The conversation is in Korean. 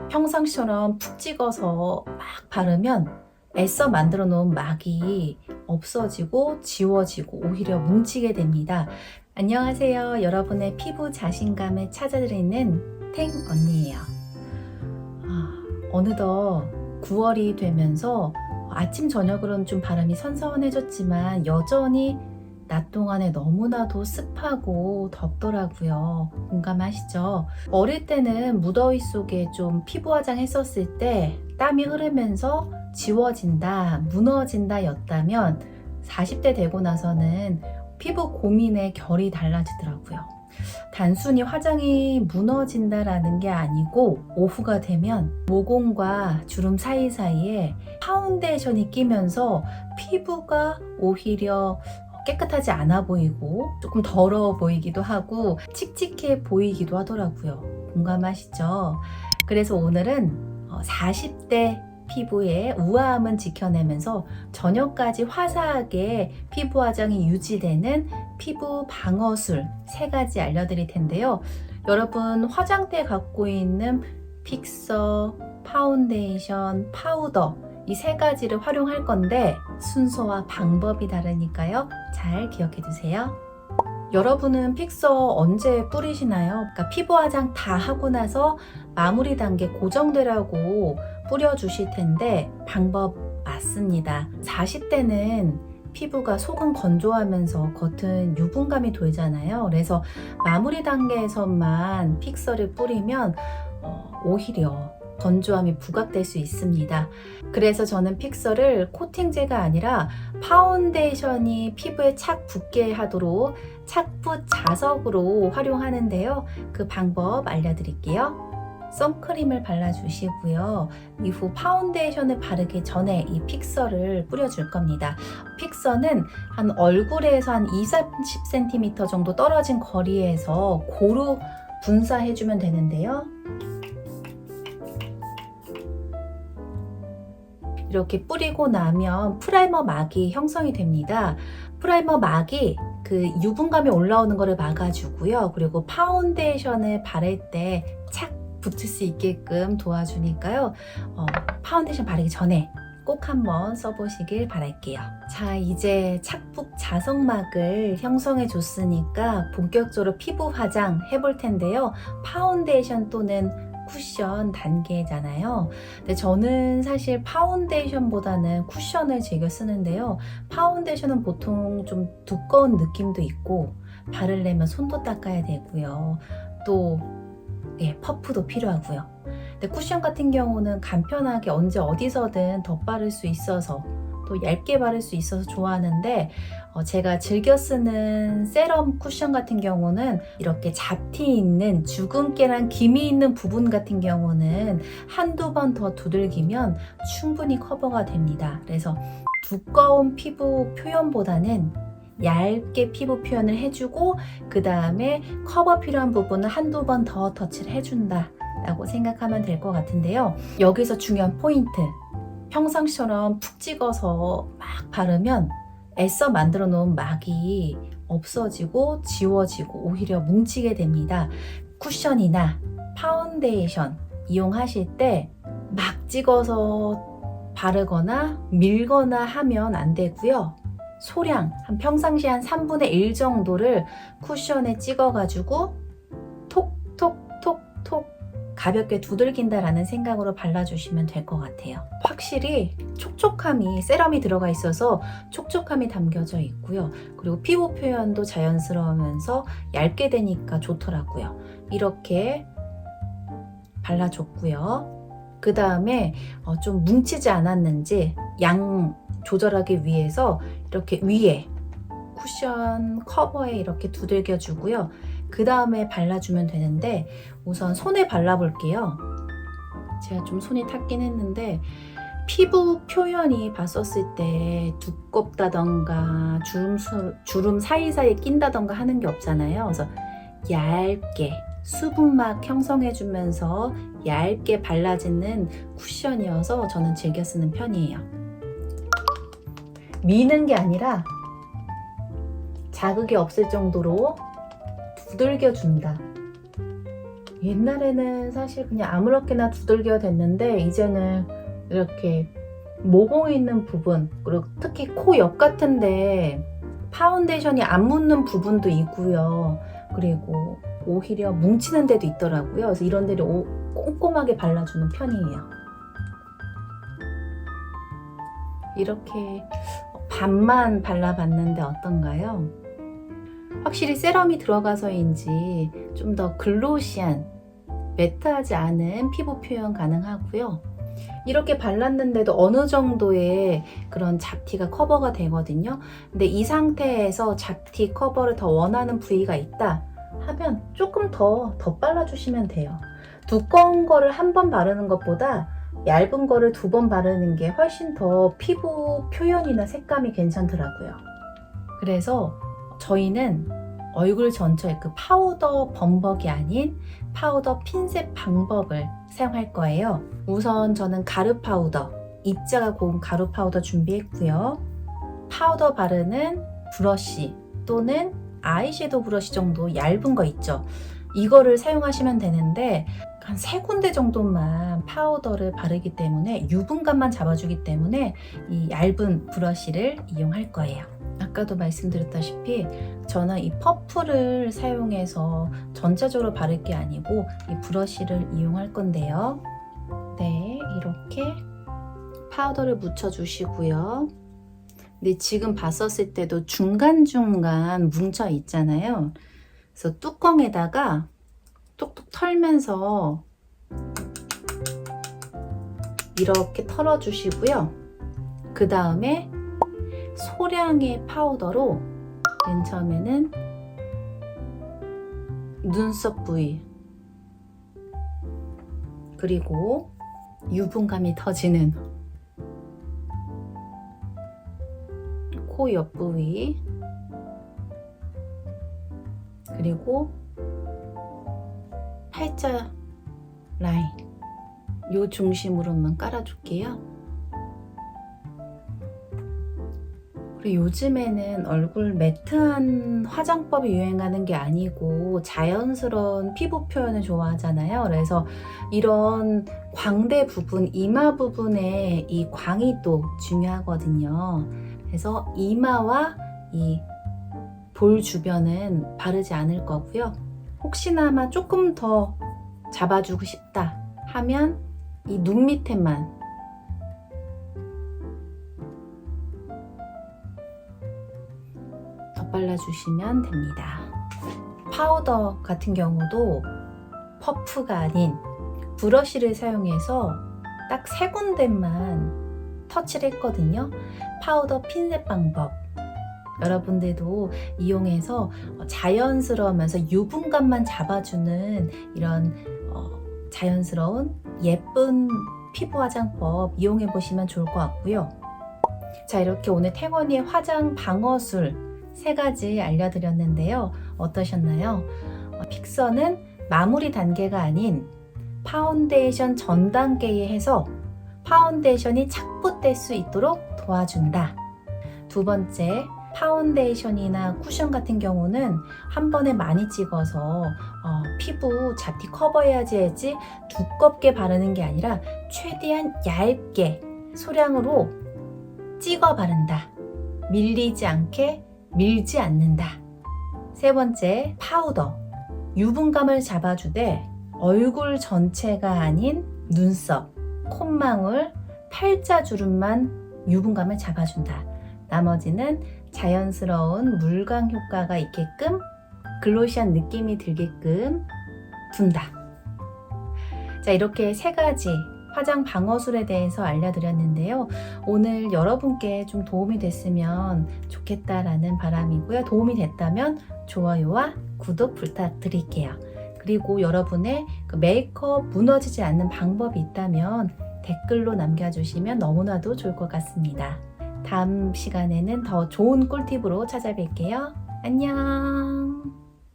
평상시처럼 푹 찍어서 막 바르면 애써 만들어 놓은 막이 없어지고 지워지고 오히려 뭉치게 됩니다. 안녕하세요. 여러분의 피부 자신감을 찾아드리는 탱 언니예요. 어느덧 9월이 되면서 아침 저녁으로는 좀 바람이 선선해졌지만 여전히 낮 동안에 너무나도 습하고 덥더라고요. 공감하시죠? 어릴 때는 무더위 속에 좀 피부 화장했었을 때 땀이 흐르면서 지워진다, 무너진다 였다면 40대 되고 나서는 피부 고민의 결이 달라지더라고요. 단순히 화장이 무너진다라는 게 아니고 오후가 되면 모공과 주름 사이사이에 파운데이션이 끼면서 피부가 오히려 깨끗하지 않아 보이고 조금 더러워 보이기도 하고 칙칙해 보이기도 하더라고요. 공감하시죠? 그래서 오늘은 40대 피부의 우아함은 지켜내면서 저녁까지 화사하게 피부 화장이 유지되는 피부 방어술 3가지 알려드릴 텐데요. 여러분 화장대에 갖고 있는 픽서, 파운데이션, 파우더 이 3가지를 활용할 건데 순서와 방법이 다르니까요. 잘 기억해 두세요. 여러분은 픽서 언제 뿌리시나요? 그러니까 피부 화장 다 하고 나서 마무리 단계 고정되라고 뿌려주실 텐데 방법 맞습니다. 40대는 피부가 속은 건조하면서 겉은 유분감이 돌잖아요. 그래서 마무리 단계에서만 픽서를 뿌리면 오히려 건조함이 부각될 수 있습니다. 그래서 저는 픽서를 코팅제가 아니라 파운데이션이 피부에 착 붙게 하도록 착붙 자석으로 활용하는데요. 그 방법 알려드릴게요. 선크림을 발라주시고요. 이후 파운데이션을 바르기 전에 이 픽서를 뿌려줄 겁니다. 픽서는 한 얼굴에서 한 20-30cm 정도 떨어진 거리에서 고루 분사해주면 되는데요. 이렇게 뿌리고 나면 프라이머 막이 형성이 됩니다. 프라이머 막이 그 유분감이 올라오는 것을 막아주고요. 그리고 파운데이션을 바를 때 착 붙을 수 있게끔 도와주니까요. 파운데이션 바르기 전에 꼭 한번 써보시길 바랄게요. 자, 이제 착붙 자석막을 형성해 줬으니까 본격적으로 피부 화장 해볼 텐데요. 파운데이션 또는 쿠션 단계잖아요. 근데 저는 사실 파운데이션보다는 쿠션을 즐겨 쓰는데요. 파운데이션은 보통 좀 두꺼운 느낌도 있고 바르려면 손도 닦아야 되고요. 또 퍼프도 필요하고요. 근데 쿠션 같은 경우는 간편하게 언제 어디서든 덧바를 수 있어서 또 얇게 바를 수 있어서 좋아하는데 제가 즐겨 쓰는 세럼 쿠션 같은 경우는 이렇게 잡티 있는 주근깨랑 김이 있는 부분 같은 경우는 한두 번 더 두들기면 충분히 커버가 됩니다. 그래서 두꺼운 피부 표현보다는 얇게 피부 표현을 해주고 그 다음에 커버 필요한 부분은 한두 번 더 터치를 해준다 라고 생각하면 될 것 같은데요. 여기서 중요한 포인트, 평상시처럼 푹 찍어서 막 바르면 애써 만들어 놓은 막이 없어지고 지워지고 오히려 뭉치게 됩니다. 쿠션이나 파운데이션 이용하실 때 막 찍어서 바르거나 밀거나 하면 안 되고요. 소량 한 평상시 한 3분의 1 정도를 쿠션에 찍어가지고 톡톡톡톡 가볍게 두들긴다라는 생각으로 발라주시면 될 것 같아요. 확실히 촉촉함이 세럼이 들어가 있어서 촉촉함이 담겨져 있고요. 그리고 피부 표현도 자연스러우면서 얇게 되니까 좋더라고요. 이렇게 발라줬고요. 그 다음에 좀 뭉치지 않았는지 양 조절하기 위해서 이렇게 위에 쿠션 커버에 이렇게 두들겨 주고요. 그 다음에 발라주면 되는데 우선 손에 발라볼게요. 제가 좀 손이 탔긴 했는데 피부 표현이 봤었을 때 두껍다던가 주름 사이사이에 낀다던가 하는 게 없잖아요. 그래서 얇게 수분막 형성해주면서 얇게 발라지는 쿠션이어서 저는 즐겨 쓰는 편이에요. 미는 게 아니라 자극이 없을 정도로 두들겨 준다. 옛날에는 사실 그냥 아무렇게나 두들겨 댔는데 이제는 이렇게 모공 있는 부분, 그리고 특히 코 옆 같은데 파운데이션이 안 묻는 부분도 있고요. 그리고 오히려 뭉치는 데도 있더라고요. 그래서 이런 데를 꼼꼼하게 발라주는 편이에요. 이렇게 반만 발라봤는데 어떤가요? 확실히 세럼이 들어가서인지 좀 더 글로시한, 매트하지 않은 피부 표현 가능하고요. 이렇게 발랐는데도 어느 정도의 그런 잡티가 커버가 되거든요. 근데 이 상태에서 잡티 커버를 더 원하는 부위가 있다 하면 조금 더 발라주시면 돼요. 두꺼운 거를 한 번 바르는 것보다 얇은 거를 2번 바르는 게 훨씬 더 피부 표현이나 색감이 괜찮더라고요. 그래서 저희는 얼굴 전체에 그 파우더 범벅이 아닌 파우더 핀셋 방법을 사용할 거예요. 우선 저는 가루 파우더, 입자가 고운 가루 파우더 준비했고요. 파우더 바르는 브러쉬 또는 아이섀도우 브러쉬 정도 얇은 거 있죠. 이거를 사용하시면 되는데 한 3군데 정도만 파우더를 바르기 때문에 유분감만 잡아주기 때문에 이 얇은 브러쉬를 이용할 거예요. 아까도 말씀드렸다시피 저는 이 퍼프를 사용해서 전체적으로 바를 게 아니고 이 브러쉬를 이용할 건데요. 네, 이렇게 파우더를 묻혀주시고요. 근데 지금 봤었을 때도 중간중간 뭉쳐 있잖아요. 그래서 뚜껑에다가 뚝뚝 털면서 이렇게 털어주시고요. 그 다음에 소량의 파우더로 맨 처음에는 눈썹 부위, 그리고 유분감이 터지는 코 옆 부위, 그리고 팔자 라인 요 중심으로만 깔아줄게요. 그리고 요즘에는 얼굴 매트한 화장법이 유행하는 게 아니고 자연스러운 피부 표현을 좋아하잖아요. 그래서 이런 광대 부분, 이마 부분에 이 광이 또 중요하거든요. 그래서 이마와 이 볼 주변은 바르지 않을 거고요. 혹시나마 조금 더 잡아주고 싶다 하면 이 눈 밑에만 발라주시면 됩니다. 파우더 같은 경우도 퍼프가 아닌 브러쉬를 사용해서 딱 3군데만 터치를 했거든요. 파우더 핀셋 방법 여러분들도 이용해서 자연스러우면서 유분감만 잡아주는 이런 자연스러운 예쁜 피부 화장법 이용해 보시면 좋을 것 같고요. 자, 이렇게 오늘 탱원이의 화장 방어술 3가지 알려드렸는데요. 어떠셨나요? 픽서는 마무리 단계가 아닌 파운데이션 전 단계에 해서 파운데이션이 착붙될 수 있도록 도와준다. 2번째, 파운데이션이나 쿠션 같은 경우는 한 번에 많이 찍어서 피부 잡티 커버해야지 두껍게 바르는 게 아니라 최대한 얇게 소량으로 찍어 바른다. 밀리지 않게 밀지 않는다. 3번째, 파우더. 유분감을 잡아주되 얼굴 전체가 아닌 눈썹, 콧망울, 팔자주름만 유분감을 잡아준다. 나머지는 자연스러운 물광 효과가 있게끔 글로시한 느낌이 들게끔 둔다. 자, 이렇게 3가지 화장 방어술에 대해서 알려드렸는데요. 오늘 여러분께 좀 도움이 됐으면 좋겠다라는 바람이고요. 도움이 됐다면 좋아요와 구독 부탁드릴게요. 그리고 여러분의 그 메이크업 무너지지 않는 방법이 있다면 댓글로 남겨주시면 너무나도 좋을 것 같습니다. 다음 시간에는 더 좋은 꿀팁으로 찾아뵐게요. 안녕.